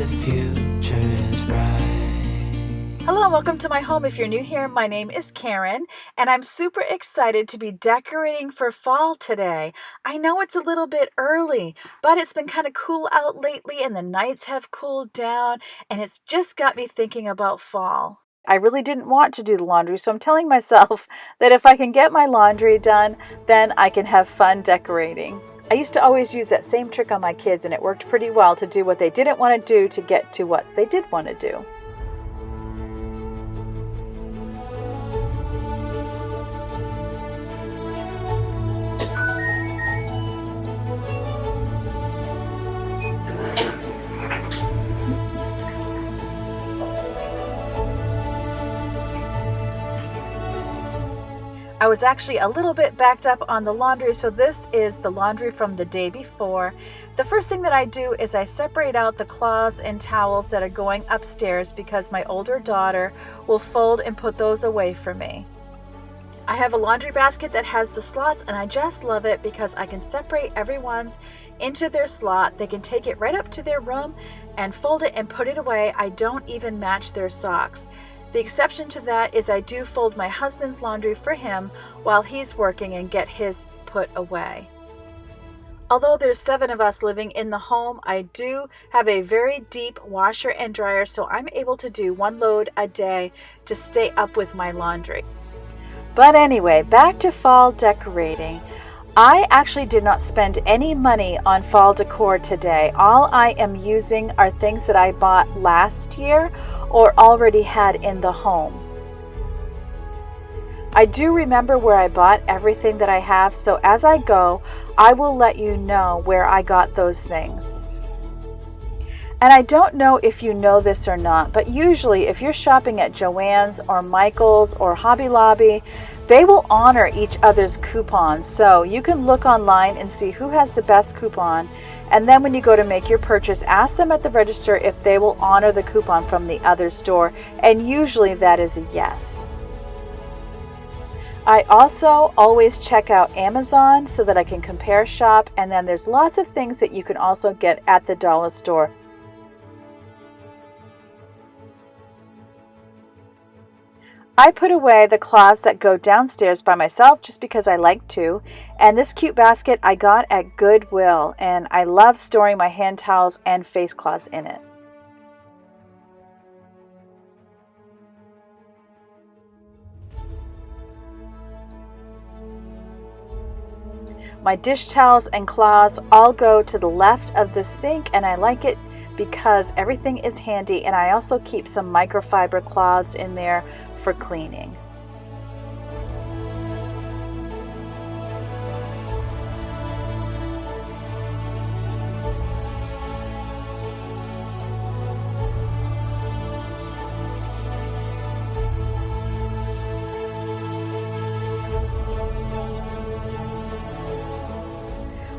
future is bright. Hello and welcome to my home. If you're new here, my name is Karen and I'm super excited to be decorating for fall today. I know it's a little bit early, but it's been kind of cool out lately and the nights have cooled down and it's just got me thinking about fall. I really didn't want to do the laundry, so I'm telling myself that if I can get my laundry done, then I can have fun decorating. I used to always use that same trick on my kids and it worked pretty well to do what they didn't want to do to get to what they did want to do. I was actually a little bit backed up on the laundry, so this is the laundry from the day before. The first thing that I do is I separate out the cloths and towels that are going upstairs because my older daughter will fold and put those away for me. I have a laundry basket that has the slots and I just love it because I can separate everyone's into their slot. They can take it right up to their room and fold it and put it away. I don't even match their socks. The exception to that is I do fold my husband's laundry for him while he's working and get his put away. Although there's 7 of us living in the home, I do have a very deep washer and dryer, so I'm able to do 1 load a day to stay up with my laundry. But anyway, back to fall decorating. I actually did not spend any money on fall decor today. All I am using are things that I bought last year or already had in the home. I do remember where I bought everything that I have, so as I go, I will let you know where I got those things. And I don't know if you know this or not, but usually if you're shopping at Joann's or Michael's or Hobby Lobby, they will honor each other's coupons. So you can look online and see who has the best coupon. And then when you go to make your purchase, ask them at the register if they will honor the coupon from the other store. And usually that is a yes. I also always check out Amazon so that I can compare shop. And then there's lots of things that you can also get at the dollar store. I put away the cloths that go downstairs by myself just because I like to, and this cute basket I got at Goodwill, and I love storing my hand towels and face cloths in it. My dish towels and cloths all go to the left of the sink, and I like it because everything is handy, and I also keep some microfiber cloths in there for cleaning.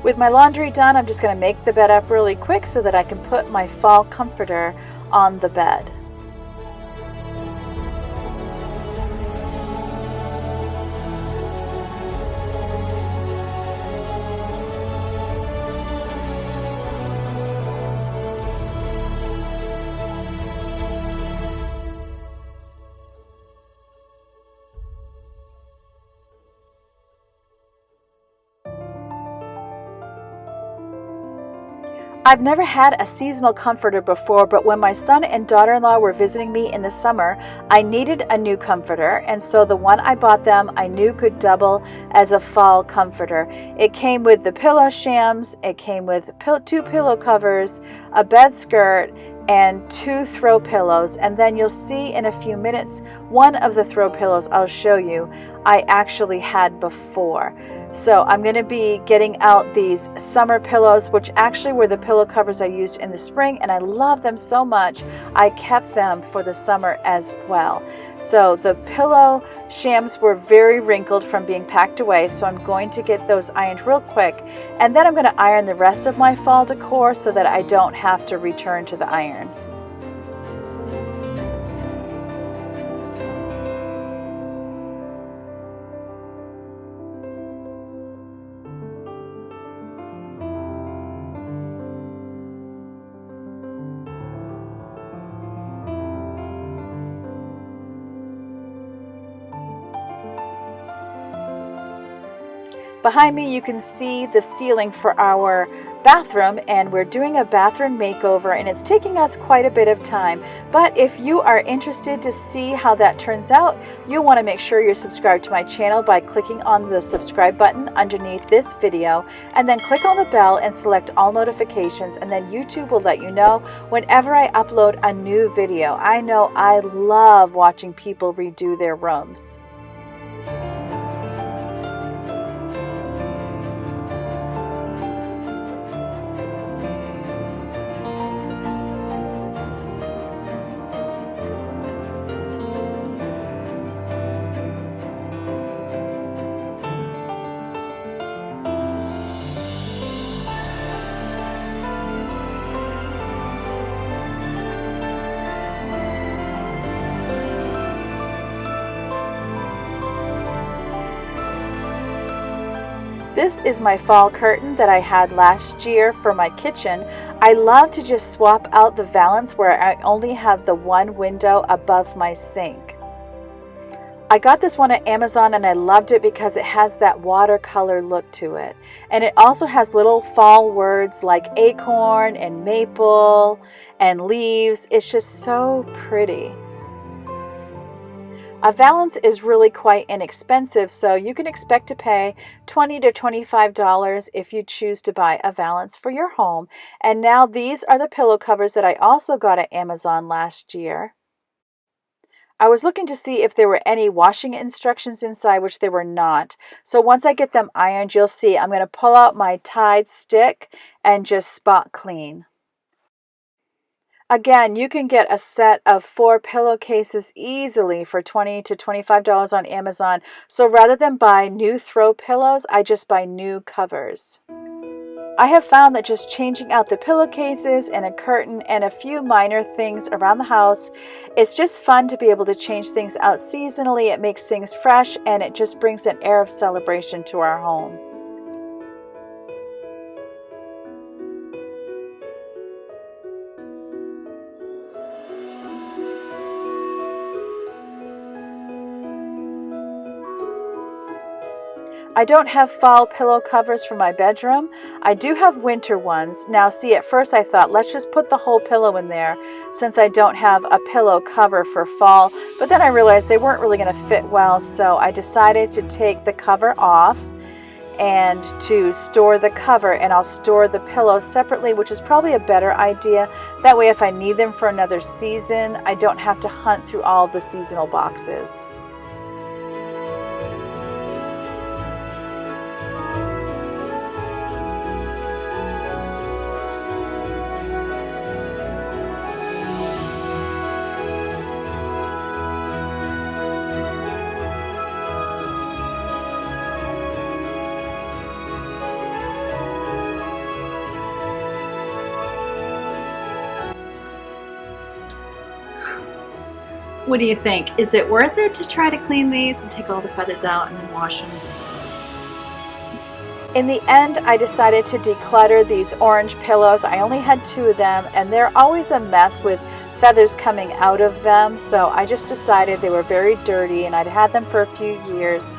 With my laundry done, I'm just going to make the bed up really quick so that I can put my fall comforter on the bed. I've never had a seasonal comforter before, but when my son and daughter-in-law were visiting me in the summer, I needed a new comforter, and so the one I bought them I knew could double as a fall comforter. It came with the pillow shams, it came with 2 pillow covers, a bed skirt, and 2 throw pillows, and then you'll see in a few minutes one of the throw pillows I'll show you I actually had before. So I'm going to be getting out these summer pillows, which actually were the pillow covers I used in the spring, and I love them so much I kept them for the summer as well. So the pillow shams were very wrinkled from being packed away, so I'm going to get those ironed real quick, and then I'm going to iron the rest of my fall decor so that I don't have to return to the iron. Behind me you can see the ceiling for our bathroom, and we're doing a bathroom makeover, and it's taking us quite a bit of time. But if you are interested to see how that turns out, you'll want to make sure you're subscribed to my channel by clicking on the subscribe button underneath this video, and then click on the bell and select all notifications, and then YouTube will let you know whenever I upload a new video. I know I love watching people redo their rooms. This is my fall curtain that I had last year for my kitchen. I love to just swap out the valance where I only have the one window above my sink. I got this one at Amazon and I loved it because it has that watercolor look to it. And it also has little fall words like acorn and maple and leaves. It's just so pretty. A valance is really quite inexpensive, so you can expect to pay $20 to $25 if you choose to buy a valance for your home. And now these are the pillow covers that I also got at Amazon last year. I was looking to see if there were any washing instructions inside, which there were not. So once I get them ironed, you'll see I'm going to pull out my Tide stick and just spot clean. Again, you can get a set of 4 pillowcases easily for $20 to $25 on Amazon. So rather than buy new throw pillows, I just buy new covers. I have found that just changing out the pillowcases and a curtain and a few minor things around the house, it's just fun to be able to change things out seasonally. It makes things fresh and it just brings an air of celebration to our home. I don't have fall pillow covers for my bedroom. I do have winter ones. Now see, at first I thought, let's just put the whole pillow in there since I don't have a pillow cover for fall. But then I realized they weren't really going to fit well, so I decided to take the cover off and to store the cover, and I'll store the pillows separately, which is probably a better idea. That way if I need them for another season, I don't have to hunt through all the seasonal boxes. What do you think? Is it worth it to try to clean these and take all the feathers out and then wash them? In the end, I decided to declutter these orange pillows. I only had 2 of them, and they're always a mess with feathers coming out of them. So I just decided they were very dirty and I'd had them for a few years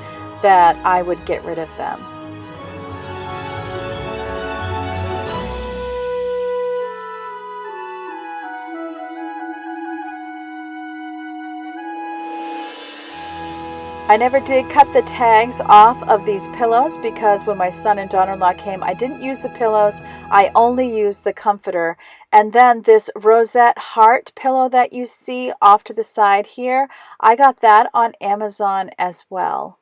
that I would get rid of them. I never did cut the tags off of these pillows because when my son and daughter-in-law came, I didn't use the pillows. I only used the comforter. And then this rosette heart pillow that you see off to the side here, I got that on Amazon as well.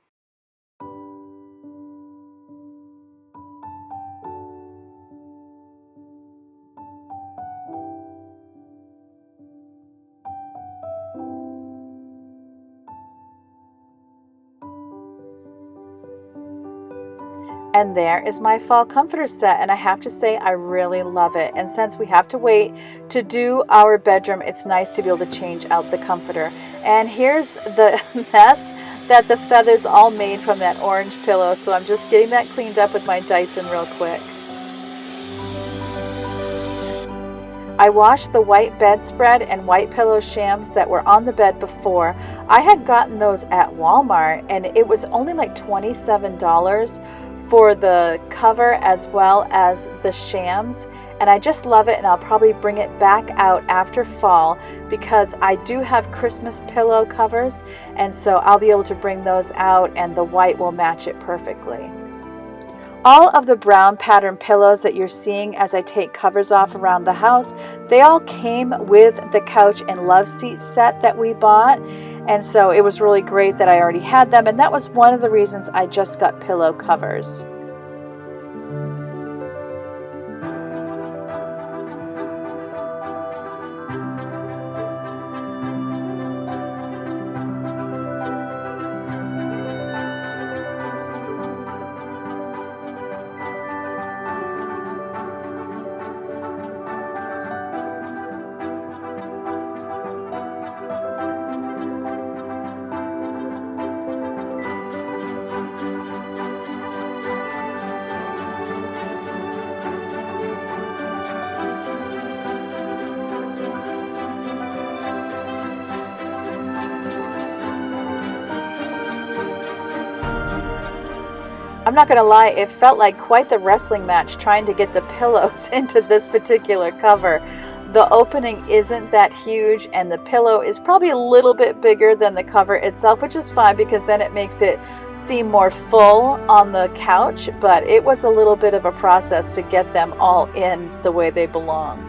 And there is my fall comforter set, and I have to say I really love it. And since we have to wait to do our bedroom, it's nice to be able to change out the comforter. And here's the mess that the feathers all made from that orange pillow, so I'm just getting that cleaned up with my Dyson real quick. I washed the white bedspread and white pillow shams that were on the bed before. I had gotten those at Walmart and it was only like $27 for the cover as well as the shams, and I just love it, and I'll probably bring it back out after fall because I do have Christmas pillow covers, and so I'll be able to bring those out and the white will match it perfectly. All of the brown pattern pillows that you're seeing as I take covers off around the house, they all came with the couch and love seat set that we bought, and so it was really great that I already had them, and that was one of the reasons I just got pillow covers. I'm not going to lie, it felt like quite the wrestling match trying to get the pillows into this particular cover. The opening isn't that huge, and the pillow is probably a little bit bigger than the cover itself, which is fine because then it makes it seem more full on the couch, but it was a little bit of a process to get them all in the way they belong.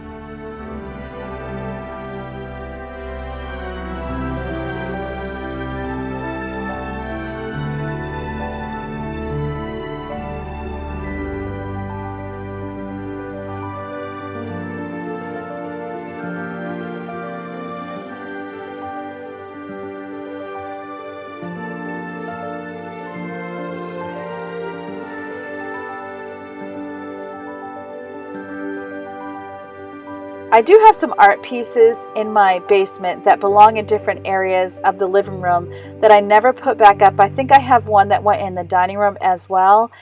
I do have some art pieces in my basement that belong in different areas of the living room that I never put back up. I think I have one that went in the dining room as well.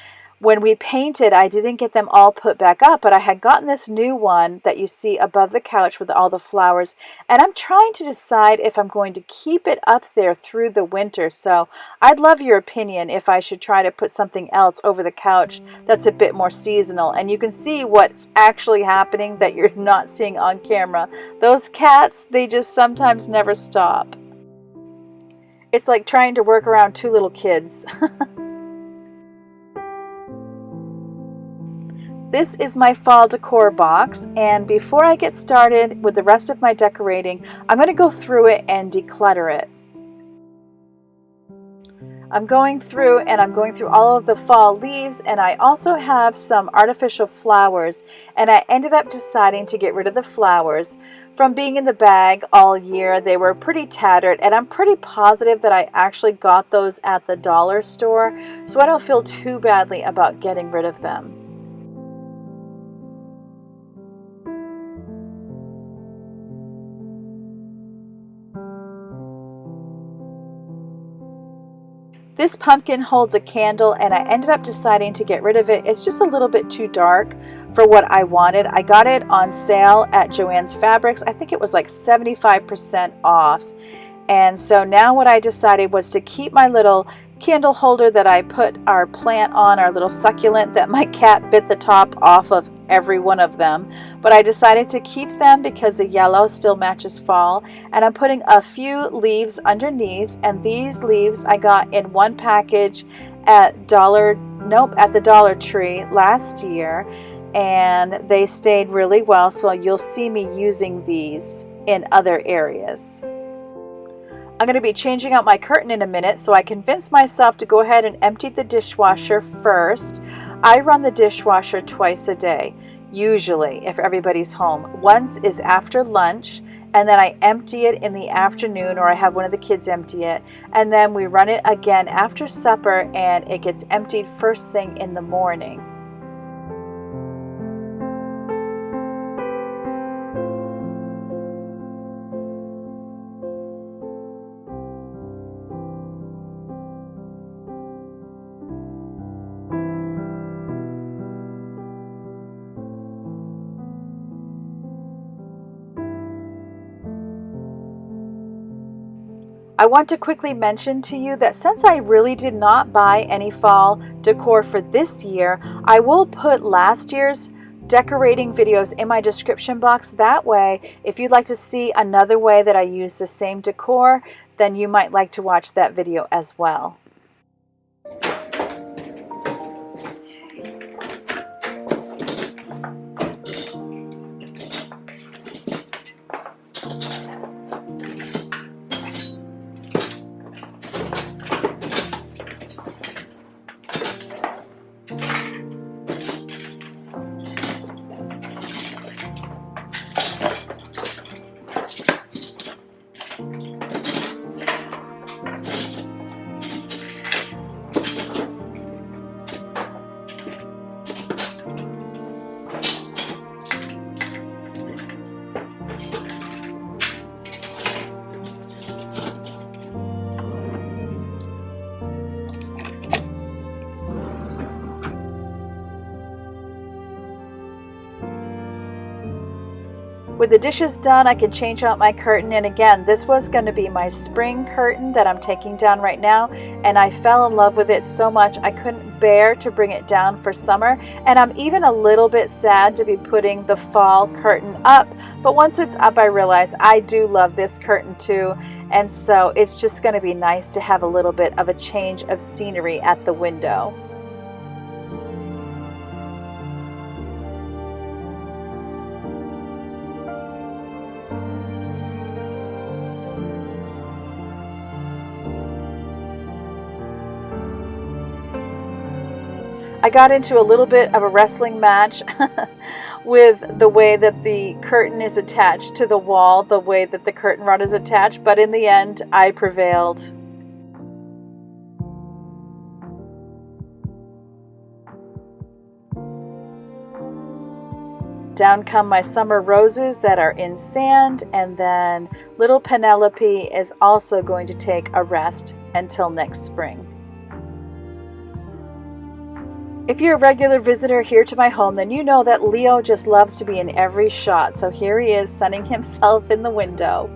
When we painted, I didn't get them all put back up, but I had gotten this new one that you see above the couch with all the flowers, and I'm trying to decide if I'm going to keep it up there through the winter. So I'd love your opinion if I should try to put something else over the couch that's a bit more seasonal, and you can see what's actually happening that you're not seeing on camera. Those cats, they just sometimes never stop. It's like trying to work around two little kids. This is my fall decor box, and before I get started with the rest of my decorating, I'm going to go through it and declutter it. I'm going through all of the fall leaves, and I also have some artificial flowers, and I ended up deciding to get rid of the flowers. From being in the bag all year, they were pretty tattered, and I'm pretty positive that I actually got those at the dollar store, so I don't feel too badly about getting rid of them. This pumpkin holds a candle, and I ended up deciding to get rid of it. It's just a little bit too dark for what I wanted. I got it on sale at Joann's Fabrics. I think it was like 75% off. And so now what I decided was to keep my little candle holder that I put our plant on, our little succulent that my cat bit the top off of every one of them. But I decided to keep them because the yellow still matches fall, and I'm putting a few leaves underneath, and these leaves I got in one package at the Dollar Tree last year, and they stayed really well, so you'll see me using these in other areas. I'm going to be changing out my curtain in a minute, so I convinced myself to go ahead and empty the dishwasher first. I run the dishwasher twice a day, usually, if everybody's home. Once is after lunch, and then I empty it in the afternoon, or I have one of the kids empty it, and then we run it again after supper, and it gets emptied first thing in the morning. I want to quickly mention to you that since I really did not buy any fall decor for this year, I will put last year's decorating videos in my description box. That way, if you'd like to see another way that I use the same decor, then you might like to watch that video as well. With the dishes done, I can change out my curtain, and again, this was going to be my spring curtain that I'm taking down right now, and I fell in love with it so much I couldn't bear to bring it down for summer, and I'm even a little bit sad to be putting the fall curtain up, but once it's up I realize I do love this curtain too, and so it's just going to be nice to have a little bit of a change of scenery at the window. I got into a little bit of a wrestling match with the way that the curtain is attached to the wall, the way that the curtain rod is attached, but in the end, I prevailed. Down come my summer roses that are in sand, and then little Penelope is also going to take a rest until next spring. If you're a regular visitor here to my home, then you know that Leo just loves to be in every shot. So here he is sunning himself in the window.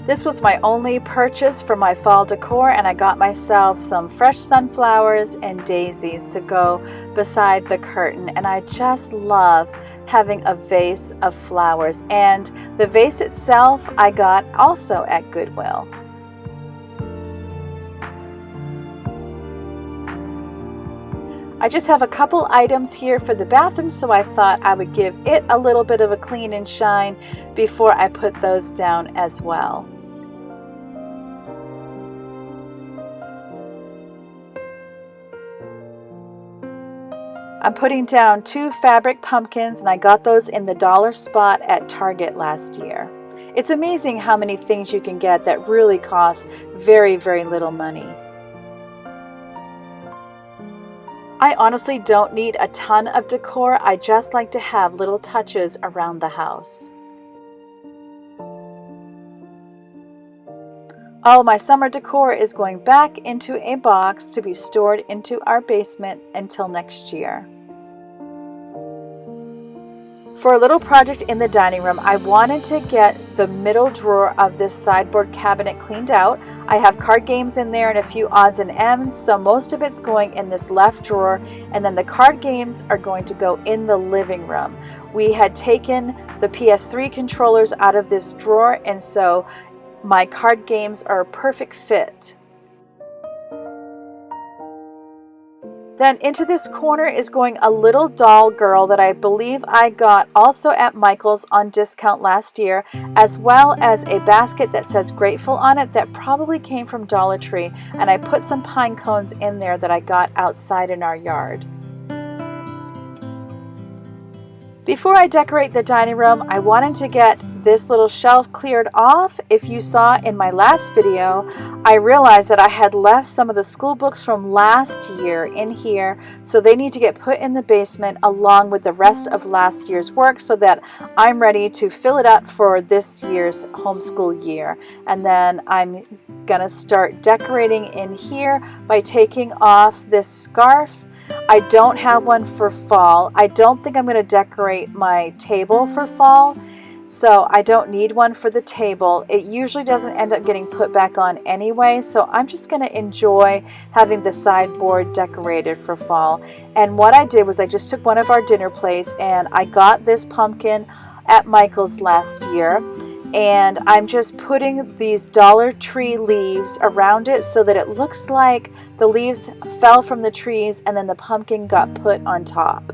This was my only purchase for my fall decor, and I got myself some fresh sunflowers and daisies to go beside the curtain. And I just love having a vase of flowers. And the vase itself I got also at Goodwill. I just have a couple items here for the bathroom, so I thought I would give it a little bit of a clean and shine before I put those down as well. I'm putting down 2 fabric pumpkins, and I got those in the dollar spot at Target last year. It's amazing how many things you can get that really cost very, very little money. I honestly don't need a ton of decor. I just like to have little touches around the house. All my summer decor is going back into a box to be stored into our basement until next year. For a little project in the dining room, I wanted to get the middle drawer of this sideboard cabinet cleaned out. I have card games in there and a few odds and ends, so most of it's going in this left drawer, and then the card games are going to go in the living room. We had taken the PS3 controllers out of this drawer, and so my card games are a perfect fit. Then into this corner is going a little doll girl that I believe I got also at Michael's on discount last year, as well as a basket that says Grateful on it that probably came from Dollar Tree, and I put some pine cones in there that I got outside in our yard. Before I decorate the dining room, I wanted to get this little shelf cleared off. If you saw in my last video, I realized that I had left some of the school books from last year in here, so they need to get put in the basement along with the rest of last year's work so that I'm ready to fill it up for this year's homeschool year. And then I'm gonna start decorating in here by taking off this scarf. I don't have one for fall. I don't think I'm going to decorate my table for fall. so I don't need one for the table. It usually doesn't end up getting put back on anyway, so I'm just going to enjoy having the sideboard decorated for fall. And what I did was I just took one of our dinner plates, and I got this pumpkin at Michael's last year, and I'm just putting these Dollar Tree leaves around it so that it looks like the leaves fell from the trees and then the pumpkin got put on top.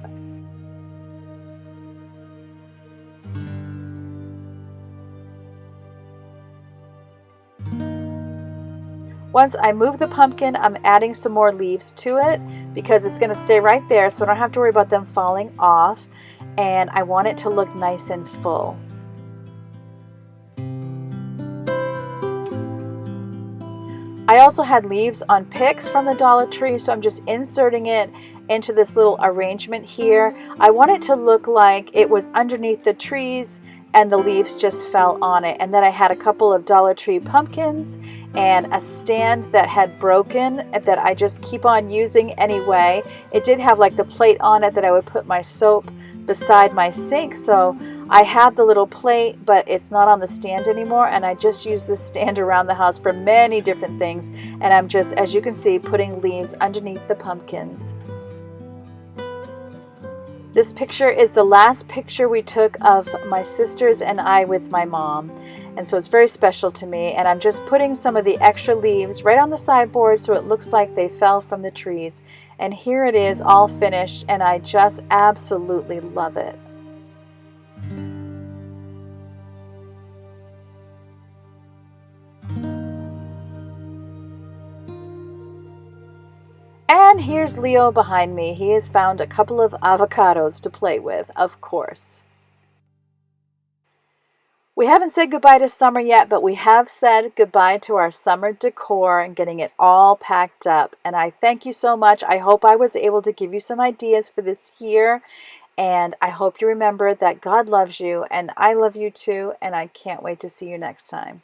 Once I move the pumpkin, I'm adding some more leaves to it because it's going to stay right there, so I don't have to worry about them falling off, and I want it to look nice and full. I also had leaves on picks from the Dollar Tree, so I'm just inserting it into this little arrangement here. I want it to look like it was underneath the trees and the leaves just fell on it. And then I had a couple of Dollar Tree pumpkins and a stand that had broken that I just keep on using anyway. It did have like the plate on it that I would put my soap beside my sink, so I have the little plate, but it's not on the stand anymore, and I just use this stand around the house for many different things, and I'm just, as you can see, putting leaves underneath the pumpkins. This picture is the last picture we took of my sisters and I with my mom, and so it's very special to me, and I'm just putting some of the extra leaves right on the sideboard so it looks like they fell from the trees. And here it is all finished, and I just absolutely love it. And here's Leo behind me. He has found a couple of avocados to play with, of course. We haven't said goodbye to summer yet, but we have said goodbye to our summer decor and getting it all packed up. And I thank you so much. I hope I was able to give you some ideas for this year. And I hope you remember that God loves you and I love you too. And I can't wait to see you next time.